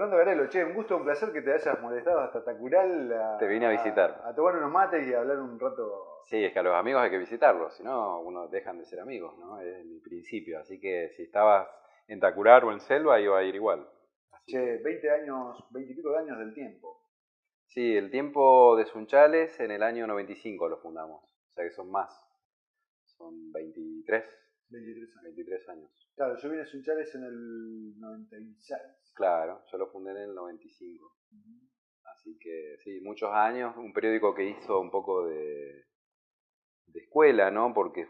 Fernando Garelo, che, un gusto, un placer que te hayas molestado hasta Tacural Te vine a visitar. a tomar unos mates y a hablar un rato. Sí, es que a los amigos hay que visitarlos, si no, uno dejan de ser amigos, ¿no? Es mi principio. Así que si estabas en Tacurar o en Selva, iba a ir igual. Che, 20 años, 20 y pico de años del tiempo. Sí, el tiempo de Sunchales en el año 95 lo fundamos. O sea que son más. Son 23. 23 años. 23 años. Claro, yo vine a Sunchales en el 96. Claro, yo lo fundé en el 95. Así que sí, muchos años. Un periódico que hizo un poco de escuela, ¿no? Porque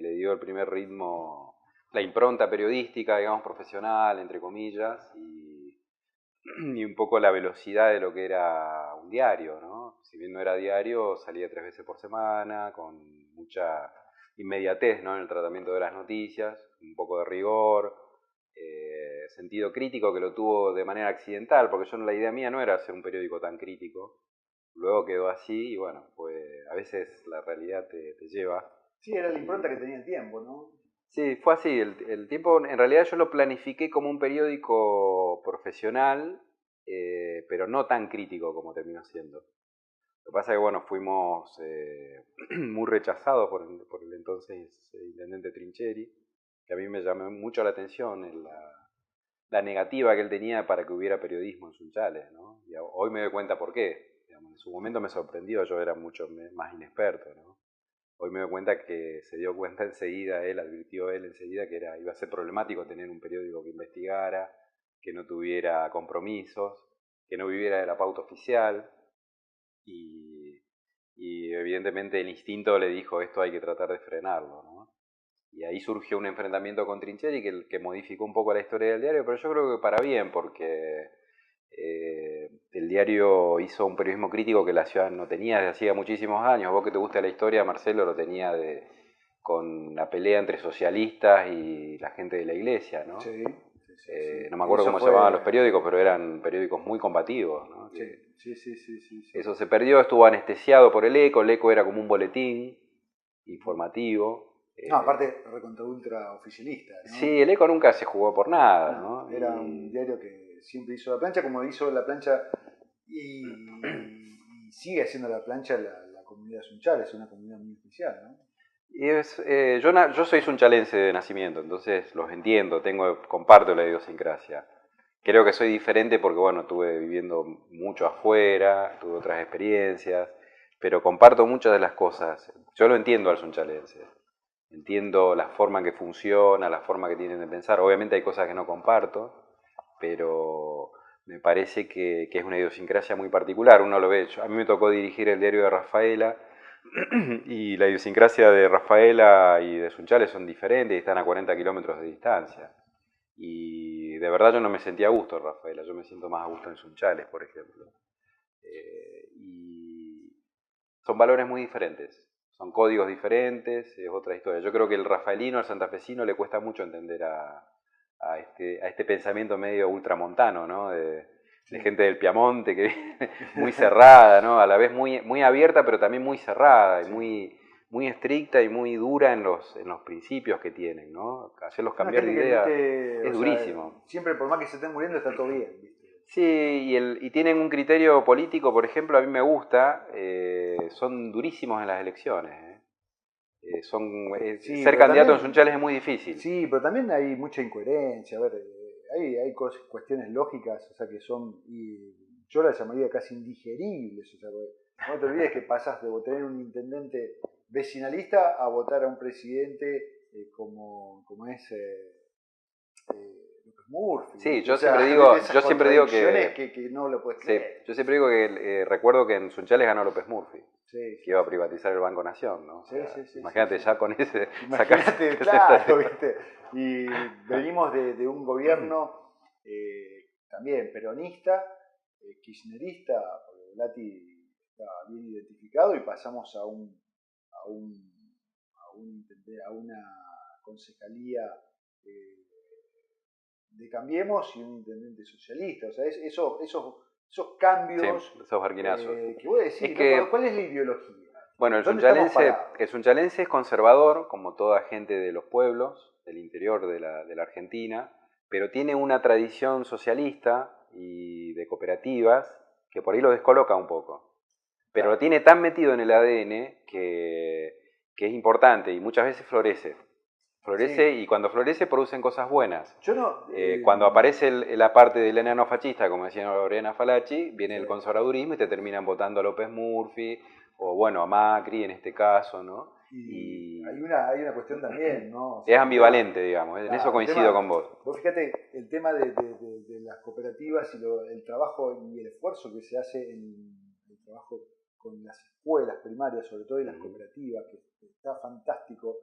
le dio el primer ritmo, la impronta periodística, digamos, profesional, entre comillas, y un poco la velocidad de lo que era un diario, ¿no? Si bien no era diario, salía 3 veces por semana, con mucha inmediatez, ¿no? En el tratamiento de las noticias, un poco de rigor, sentido crítico que lo tuvo de manera accidental, porque la idea mía no era hacer un periódico tan crítico. Luego quedó así y bueno, pues a veces la realidad te lleva. Sí, era la impronta que tenía el tiempo, ¿no? Sí, fue así. El tiempo, en realidad yo lo planifiqué como un periódico profesional, pero no tan crítico como terminó siendo. Lo que pasa es que, bueno, fuimos muy rechazados por el entonces intendente Trincheri, que a mí me llamó mucho la atención la negativa que él tenía para que hubiera periodismo en Sunchales, ¿no? Y hoy me doy cuenta por qué. Digamos, en su momento me sorprendió, yo era mucho más inexperto, ¿no? Hoy me doy cuenta que se dio cuenta enseguida, advirtió él enseguida que iba a ser problemático tener un periódico que investigara, que no tuviera compromisos, que no viviera de la pauta oficial, y evidentemente el instinto le dijo esto hay que tratar de frenarlo, ¿no? Y ahí surgió un enfrentamiento con Trincheri que modificó un poco la historia del diario, pero yo creo que para bien, porque el diario hizo un periodismo crítico que la ciudad no tenía desde hacía muchísimos años. Vos que te gusta la historia, Marcelo, lo tenía con la pelea entre socialistas y la gente de la iglesia, ¿no? Sí. No me acuerdo Eso cómo se fue... llamaban los periódicos, pero eran periódicos muy combativos, ¿no? Sí. Eso se perdió, estuvo anestesiado por el ECO era como un boletín informativo. No, aparte recontra ultra oficialista, ¿no? Sí, el ECO nunca se jugó por nada, ¿no? Era un diario que siempre hizo la plancha, como hizo la plancha y sigue haciendo la plancha la comunidad Sunchales, es una comunidad muy especial, ¿no? Yo soy sunchalense de nacimiento, entonces los entiendo, comparto la idiosincrasia. Creo que soy diferente porque, bueno, estuve viviendo mucho afuera, tuve otras experiencias, pero comparto muchas de las cosas. Yo lo entiendo al sunchalense. Entiendo la forma en que funciona, la forma que tienen de pensar. Obviamente hay cosas que no comparto, pero me parece que es una idiosincrasia muy particular. Uno lo ve. A mí me tocó dirigir el diario de Rafaela y la idiosincrasia de Rafaela y de Sunchales son diferentes y están a 40 kilómetros de distancia. Y de verdad yo no me sentía a gusto en Rafaela, yo me siento más a gusto en Sunchales, por ejemplo. Y son valores muy diferentes. Son códigos diferentes, es otra historia. Yo creo que el rafaelino, al santafesino, le cuesta mucho entender a este pensamiento medio ultramontano, ¿no? De gente del Piamonte que viene muy cerrada, ¿no? A la vez muy, muy abierta, pero también muy cerrada y muy estricta y muy dura en los principios que tienen, ¿no? Hacerlos cambiar de idea es durísimo. Siempre, por más que se estén muriendo, está todo bien, ¿viste? Sí, y tienen un criterio político, por ejemplo, a mí me gusta, son durísimos en las elecciones. Ser candidato en Sunchales es muy difícil. Sí, pero también hay mucha incoherencia. A ver, hay cuestiones lógicas, o sea, que son, y yo las llamaría casi indigeribles. O sea, no te olvides que pasas de tener un intendente vecinalista a votar a un presidente como es López Murphy. Sí, yo siempre digo que no lo puedes creer. Yo siempre digo que recuerdo que en Sunchales ganó López Murphy. Sí, que iba a privatizar el Banco Nación, ¿no? O sea, imagínate ya con ese... Imagínate, claro, ¿viste? Y venimos de un gobierno también peronista, kirchnerista, porque Lati está bien identificado, y pasamos a una concejalía de Cambiemos y un intendente socialista. O sea, esos cambios... Sí, esos barquinazos. Que voy a decir, ¿cuál es la ideología? Bueno, el sunchalense es conservador, como toda gente de los pueblos, del interior de la Argentina, pero tiene una tradición socialista y de cooperativas que por ahí lo descoloca un poco. Pero lo tiene tan metido en el ADN que es importante y muchas veces florece. Y cuando florece producen cosas buenas. Cuando aparece la parte del enano fascista, como decía Lorena Falacci, viene el conservadurismo y te terminan votando a López Murphy, o bueno, a Macri en este caso, ¿no? Y hay una cuestión también, ¿no? O sea, es ambivalente, digamos, en eso coincido con vos. Vos fíjate, el tema de las cooperativas y el trabajo y el esfuerzo que se hace en el trabajo con las escuelas primarias, sobre todo, y las cooperativas, que está fantástico,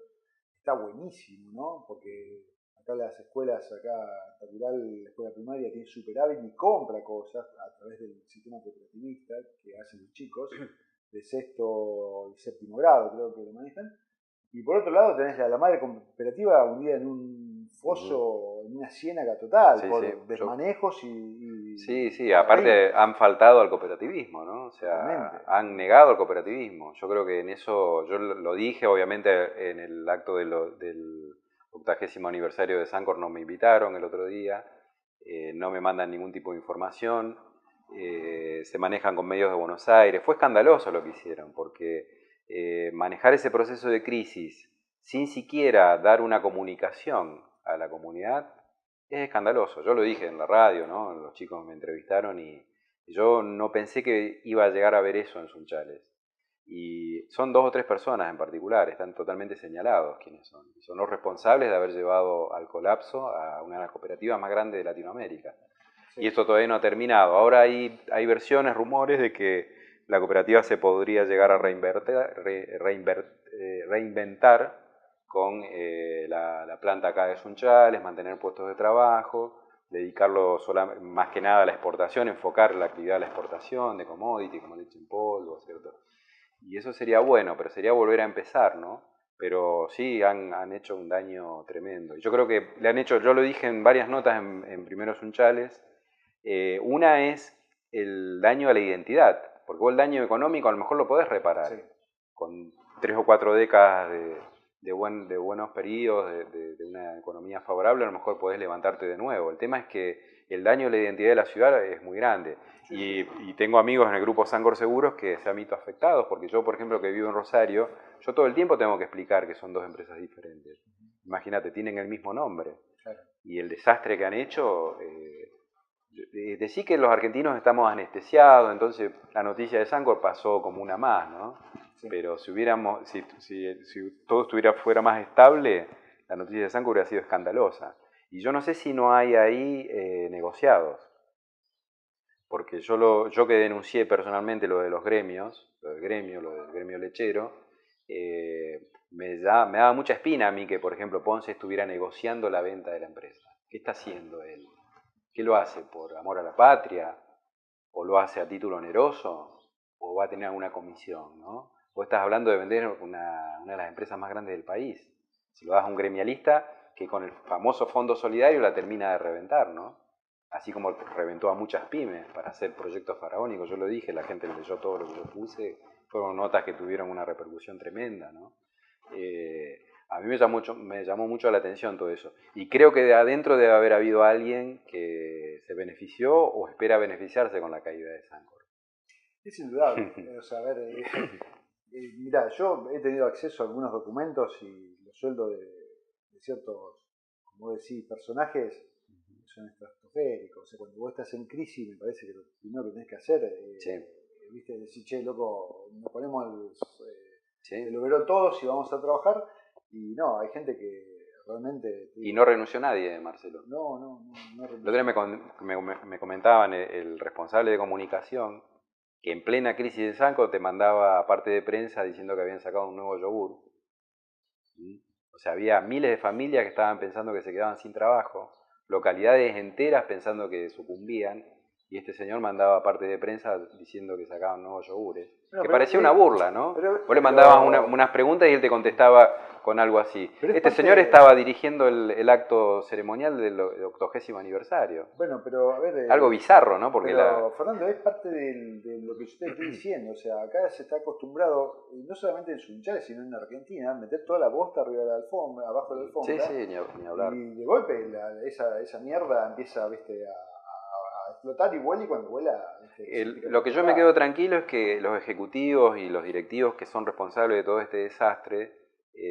está buenísimo, ¿no? Porque acá las escuelas, Rural, la escuela primaria tiene superávit y compra cosas a través del sistema cooperativista que hacen los chicos de sexto y séptimo grado, creo que lo manejan. Y por otro lado tenés la madre cooperativa hundida en un foso, en una ciénaga total, por desmanejos y... Sí, aparte han faltado al cooperativismo, ¿no? O sea, han negado al cooperativismo. Yo creo que en eso, yo lo dije, obviamente en el acto del 80º aniversario de Sancor no me invitaron el otro día, no me mandan ningún tipo de información. Se manejan con medios de Buenos Aires. Fue escandaloso lo que hicieron, porque manejar ese proceso de crisis sin siquiera dar una comunicación a la comunidad es escandaloso. Yo lo dije en la radio, ¿no? Los chicos me entrevistaron y yo no pensé que iba a llegar a ver eso en Sunchales. Y son 2 o 3 personas en particular, están totalmente señalados quiénes son. Son los responsables de haber llevado al colapso a una de las cooperativas más grandes de Latinoamérica. Y esto todavía no ha terminado. Ahora hay versiones, rumores de que la cooperativa se podría llegar a reinventar con la planta acá de Sunchales, mantener puestos de trabajo, dedicarlo más que nada a la exportación, enfocar la actividad a la exportación de commodity, como leche en polvo, ¿cierto? Y eso sería bueno, pero sería volver a empezar, ¿no? Pero sí, han hecho un daño tremendo. Yo creo que le han hecho, yo lo dije en varias notas en Primeros Sunchales, una es el daño a la identidad, porque vos el daño económico a lo mejor lo podés reparar con 3 o 4 décadas de buenos periodos, de una economía favorable, a lo mejor podés levantarte de nuevo. El tema es que el daño a la identidad de la ciudad es muy grande. Y tengo amigos en el grupo Sancor Seguros que se han visto afectados, porque yo, por ejemplo, que vivo en Rosario, yo todo el tiempo tengo que explicar que son 2 empresas diferentes. Imagínate, tienen el mismo nombre. Y el desastre que han hecho... Decí que los argentinos estamos anestesiados, entonces la noticia de Sancor pasó como una más, ¿no? Sí. Pero si todo fuera más estable, la noticia de Sancor hubiera sido escandalosa. Y yo no sé si no hay ahí negociados. Porque yo que denuncié personalmente lo de los gremios, lo del gremio lechero, me daba mucha espina a mí que, por ejemplo, Ponce estuviera negociando la venta de la empresa. ¿Qué está haciendo él? ¿Qué lo hace? ¿Por amor a la patria? ¿O lo hace a título oneroso? ¿O va a tener alguna comisión? ¿No? Vos estás hablando de vender una de las empresas más grandes del país. Se lo das a un gremialista que con el famoso fondo solidario la termina de reventar, ¿no? Así como reventó a muchas pymes para hacer proyectos faraónicos. Yo lo dije, la gente leyó todo lo que yo puse. Fueron notas que tuvieron una repercusión tremenda, ¿no? A mí me llamó mucho la atención todo eso. Y creo que de adentro debe haber habido alguien que se benefició o espera beneficiarse con la caída de Sancor. Es indudable. O sea, a ver, mirá, yo he tenido acceso a algunos documentos y los sueldos de ciertos, como decís, personajes son estratosféricos. O sea, cuando vos estás en crisis, me parece que lo primero que tenés que hacer viste, decir, che, loco, nos ponemos el overol todos y vamos a trabajar. Y no, hay gente que realmente... Y no renunció nadie, Marcelo. No renunció. El otro día me comentaban el responsable de comunicación que en plena crisis de Sancor te mandaba parte de prensa diciendo que habían sacado un nuevo yogur. O sea, había miles de familias que estaban pensando que se quedaban sin trabajo, localidades enteras pensando que sucumbían, y este señor mandaba parte de prensa diciendo que sacaban nuevos yogures. Que parecía una burla, ¿no? Vos le mandabas unas preguntas y él te contestaba con algo así. Este señor estaba dirigiendo el acto ceremonial del 80º aniversario. Bueno, pero a ver... algo bizarro, ¿no? Porque Fernando, es parte de lo que yo te estoy diciendo. O sea, acá se está acostumbrado, no solamente en Sunchales, sino en Argentina, a meter toda la bosta arriba de la alfombra, abajo de la alfombra. Sí, ni hablar. Y de golpe esa mierda empieza, viste, a explotar y vuela, y cuando vuela... Lo que yo me quedo tranquilo es que los ejecutivos y los directivos que son responsables de todo este desastre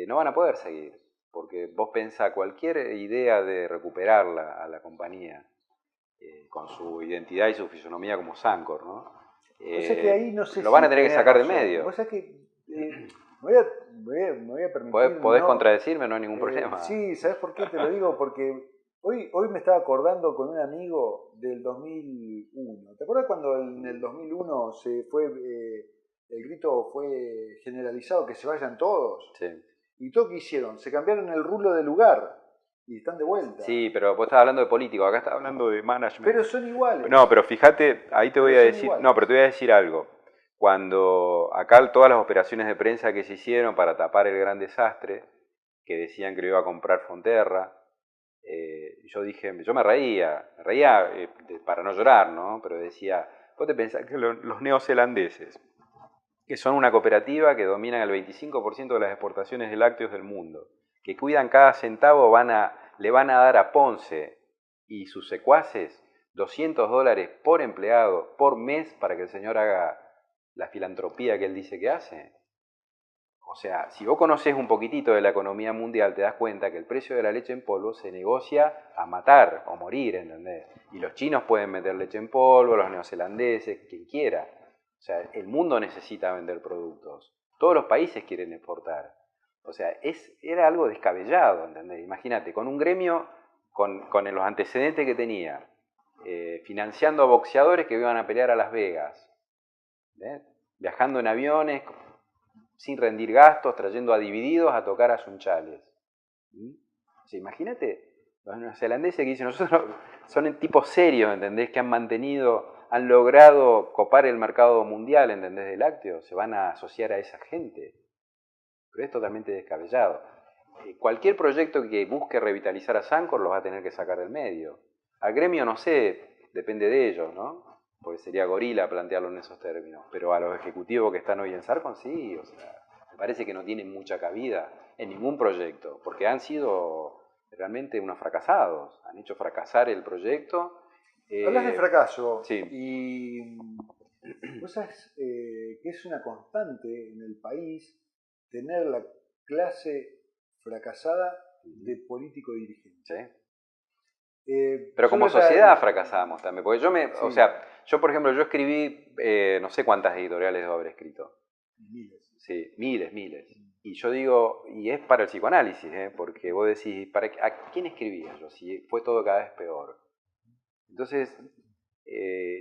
no van a poder seguir, porque vos pensás cualquier idea de recuperarla a la compañía con su identidad y su fisonomía como Sancor, ¿no? O sea que ahí no sé lo van a tener que sacar del medio. O sea que me voy a permitir... Podés contradecirme, no hay ningún problema. Sí, ¿sabes por qué te lo digo? Porque hoy me estaba acordando con un amigo del 2001. ¿Te acuerdas cuando en el 2001 se fue, el grito fue generalizado, que se vayan todos? Sí. ¿Y todo qué hicieron? Se cambiaron el rulo de lugar y están de vuelta. Sí, pero vos estás hablando de político, acá estás hablando de management. Pero son iguales. No, pero fíjate, ahí te voy a decir... No, pero te voy a decir algo. Cuando acá todas las operaciones de prensa que se hicieron para tapar el gran desastre, que decían que lo iba a comprar Fonterra, yo me reía para no llorar, ¿no? Pero decía, vos te pensás que los neozelandeses, que son una cooperativa que dominan el 25% de las exportaciones de lácteos del mundo, que cuidan cada centavo, le van a dar a Ponce y sus secuaces $200 por empleado por mes para que el señor haga la filantropía que él dice que hace. O sea, si vos conocés un poquitito de la economía mundial, te das cuenta que el precio de la leche en polvo se negocia a matar o morir, ¿entendés? Y los chinos pueden meter leche en polvo, los neozelandeses, quien quiera. O sea, el mundo necesita vender productos. Todos los países quieren exportar. O sea, era algo descabellado, ¿entendés? Imagínate, con un gremio, con los antecedentes que tenía, financiando a boxeadores que iban a pelear a Las Vegas, viajando en aviones, sin rendir gastos, trayendo a divididos a tocar a Sunchales. O sea, imagínate, los neozelandeses que dicen, nosotros son tipos serios, ¿entendés? Que han logrado copar el mercado mundial, ¿entendés? De lácteos, se van a asociar a esa gente. Pero es totalmente descabellado. Cualquier proyecto que busque revitalizar a Sancor los va a tener que sacar del medio. Al gremio no sé, depende de ellos, ¿no? Porque sería gorila plantearlo en esos términos. Pero a los ejecutivos que están hoy en Sarcon, sí, o sea, me parece que no tienen mucha cabida en ningún proyecto, porque han sido realmente unos fracasados, han hecho fracasar el proyecto. Hablas de fracaso, sí. Y vos sabés que es una constante en el país tener la clase fracasada de político dirigente. Sí. Pero como sociedad fracasamos también, porque o sea, yo por ejemplo, yo escribí, no sé cuántas editoriales debo haber escrito. Miles. Sí, miles. Y yo digo, y es para el psicoanálisis, porque vos decís, ¿a quién escribía yo? Si fue todo cada vez peor. Entonces,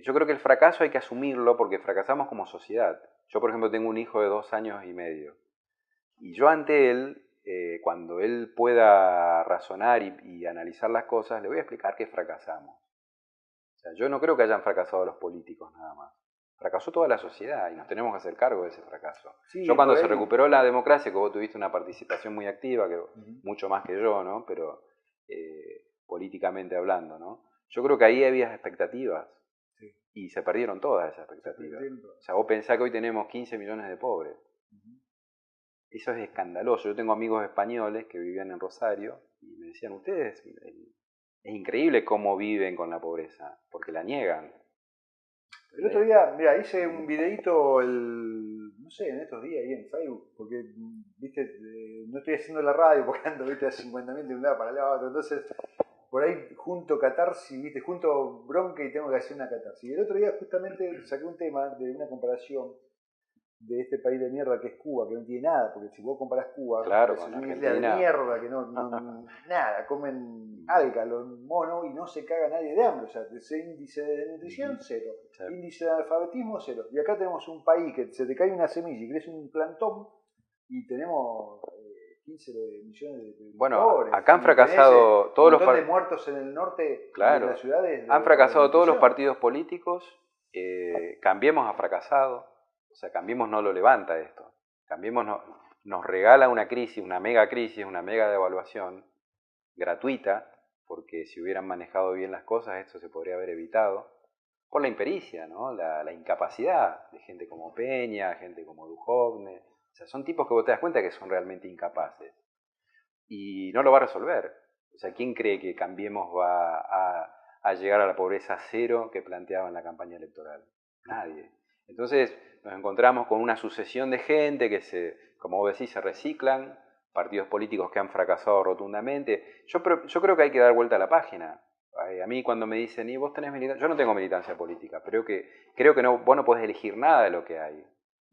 yo creo que el fracaso hay que asumirlo porque fracasamos como sociedad. Yo, por ejemplo, tengo un hijo de 2 años y medio. Y yo ante él, cuando él pueda razonar y analizar las cosas, le voy a explicar que fracasamos. O sea, yo no creo que hayan fracasado los políticos nada más. fracasó toda la sociedad y nos tenemos que hacer cargo de ese fracaso. Sí, Yo cuando por se ahí. recuperó la democracia, que vos tuviste una participación muy activa, que Ujú. mucho más que yo, ¿no? Pero políticamente hablando, ¿no? Yo creo que ahí había expectativas Sí, y se perdieron todas esas se expectativas. perdieron. O sea, vos pensás que hoy tenemos 15 millones de pobres. Ujú. Eso es escandaloso. Yo tengo amigos españoles que vivían en Rosario y me decían, ustedes, es increíble cómo viven con la pobreza, porque la niegan. El otro día, mira, hice un videíto, no sé, en estos días ahí en Facebook, porque, viste, no estoy haciendo la radio porque ando, viste, a 50.000 de un lado para el otro, entonces, por ahí junto catarsis, viste, junto bronca y tengo que hacer una catarsis. Y el otro día justamente saqué un tema de una comparación de este país de mierda que es Cuba, que no tiene nada, porque si vos comparás Cuba, Claro, es con una isla de Argentina. mierda, que nada, comen alga los monos y no se caga nadie de hambre, o sea, ese índice de nutrición cero, Sí. índice de analfabetismo cero, y acá tenemos un país que se te cae una semilla y crece un plantón y tenemos 15 millones de Bueno, pobres, acá han y fracasado un todos los montón de muertos en el norte y en Claro, las ciudades han por la fracasado todos los nutrición. partidos políticos. Cambiemos ha fracasado. O sea, Cambiemos no lo levanta esto. Cambiemos nos regala una crisis, una mega devaluación gratuita, porque si hubieran manejado bien las cosas esto se podría haber evitado por la impericia, ¿no? La incapacidad de gente como Peña, gente como Duhovne. O sea, son tipos que vos te das cuenta que son realmente incapaces. Y no lo va a resolver. O sea, ¿quién cree que Cambiemos va a llegar a la pobreza cero que planteaba en la campaña electoral? Nadie. Entonces nos encontramos con una sucesión de gente que como vos decís, se reciclan, partidos políticos que han fracasado rotundamente. Yo creo que hay que dar vuelta a la página. A mí cuando me dicen, ¿y vos tenés militancia? Yo no tengo militancia política, pero creo que no, vos no podés elegir nada de lo que hay.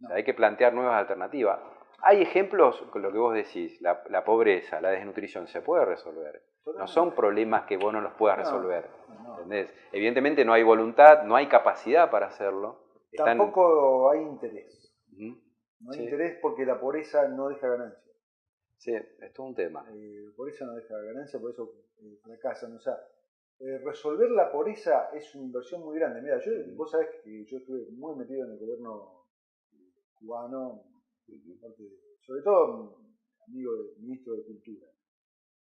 O sea, hay que plantear nuevas alternativas. Hay ejemplos con lo que vos decís, la pobreza, la desnutrición, se puede resolver. No son problemas que vos no los puedas resolver. ¿Entendés? Evidentemente no hay voluntad, no hay capacidad para hacerlo. Tampoco hay interés. No hay Sí. interés porque la pobreza no deja ganancia. Sí, es todo un tema. La pobreza no deja ganancia, por eso fracasan. O sea, resolver la pobreza es una inversión muy grande. Mira, vos sabés que yo estuve muy metido en el gobierno cubano, sobre todo amigo del ministro de Cultura.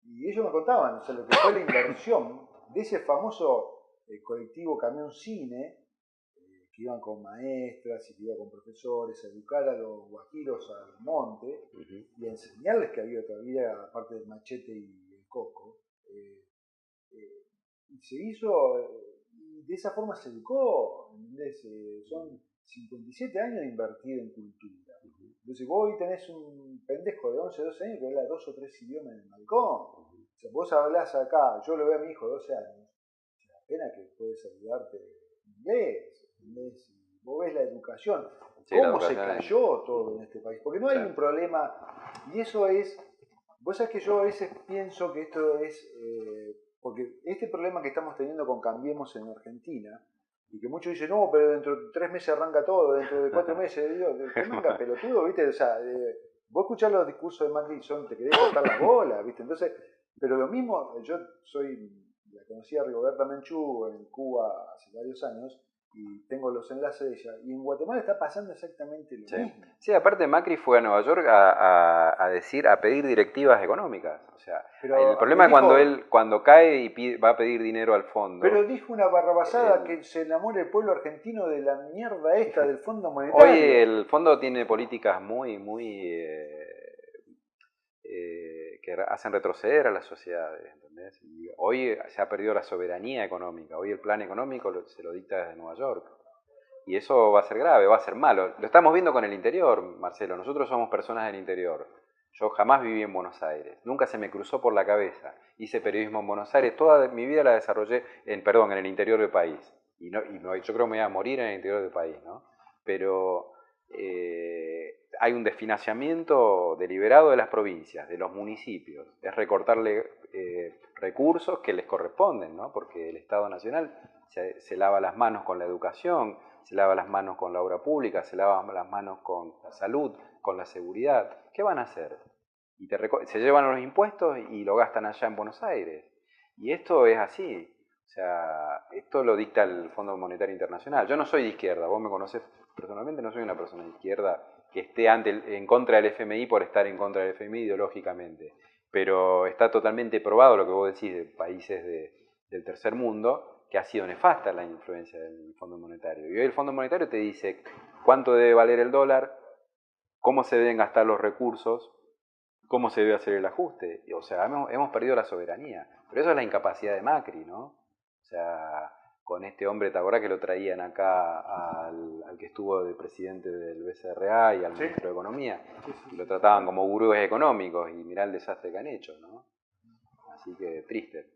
Y ellos me contaban, o sea, lo que fue la inversión de ese famoso colectivo Camión Cine, que iban con maestras y que iban con profesores a educar a los guajiros al monte y a enseñarles que había todavía, aparte del machete y el coco. Y se hizo, y de esa forma se educó. Son 57 años de invertir en cultura. Entonces vos hoy tenés un pendejo de 11, 12 años que habla 2 o 3 idiomas en el balcón. O sea, vos hablás acá, yo lo veo a mi hijo de 12 años, la pena que puedes ayudarte en inglés, ¿entendés? Y vos ves la educación, sí, cómo se cayó todo en este país, porque no hay un problema, y eso es, vos sabés que yo a veces pienso que esto es, porque este problema que estamos teniendo con Cambiemos en Argentina, y que muchos dicen, no, pero dentro de 3 meses arranca todo, dentro de 4 meses, digo, ¿qué manga pelotudo, viste? O sea, vos escuchás los discursos de Macri y te querés cortar las bolas, viste, entonces, pero lo mismo, yo la conocí a Rigoberta Menchú en Cuba hace varios años, y tengo los enlaces de ella, y en Guatemala está pasando exactamente lo mismo. Sí, aparte Macri fue a Nueva York a pedir directivas económicas. O sea, pero el problema es cuando cae y va a pedir dinero al fondo. Pero dijo una barrabasada que se enamore el pueblo argentino de la mierda esta del Fondo Monetario. Hoy el fondo tiene políticas muy que hacen retroceder a las sociedades, ¿entendés? Y hoy se ha perdido la soberanía económica, hoy el plan económico se lo dicta desde Nueva York. Y eso va a ser grave, va a ser malo. Lo estamos viendo con el interior, Marcelo. Nosotros somos personas del interior. Yo jamás viví en Buenos Aires. Nunca se me cruzó por la cabeza. Hice periodismo en Buenos Aires. Toda mi vida la desarrollé en el interior del país. Yo creo que me voy a morir en el interior del país, ¿no? Pero hay un desfinanciamiento deliberado de las provincias, de los municipios. Es recortarle recursos que les corresponden, ¿no? Porque el Estado Nacional se lava las manos con la educación, se lava las manos con la obra pública, se lava las manos con la salud, con la seguridad. ¿Qué van a hacer? Se llevan los impuestos y lo gastan allá en Buenos Aires. Y esto es así. O sea, esto lo dicta el Fondo Monetario Internacional. Yo no soy de izquierda, vos me conocés personalmente, no soy una persona de izquierda que esté en contra del FMI por estar en contra del FMI ideológicamente. Pero está totalmente probado lo que vos decís de países del tercer mundo, que ha sido nefasta la influencia del Fondo Monetario. Y hoy el Fondo Monetario te dice cuánto debe valer el dólar, cómo se deben gastar los recursos, cómo se debe hacer el ajuste. O sea, hemos perdido la soberanía. Pero eso es la incapacidad de Macri, ¿no? O sea, con este hombre, ¿te acordás que lo traían acá al que estuvo de presidente del BCRA y al ministro de Economía? Y lo trataban como gurúes económicos y mirá el desastre que han hecho, ¿no? Así que triste.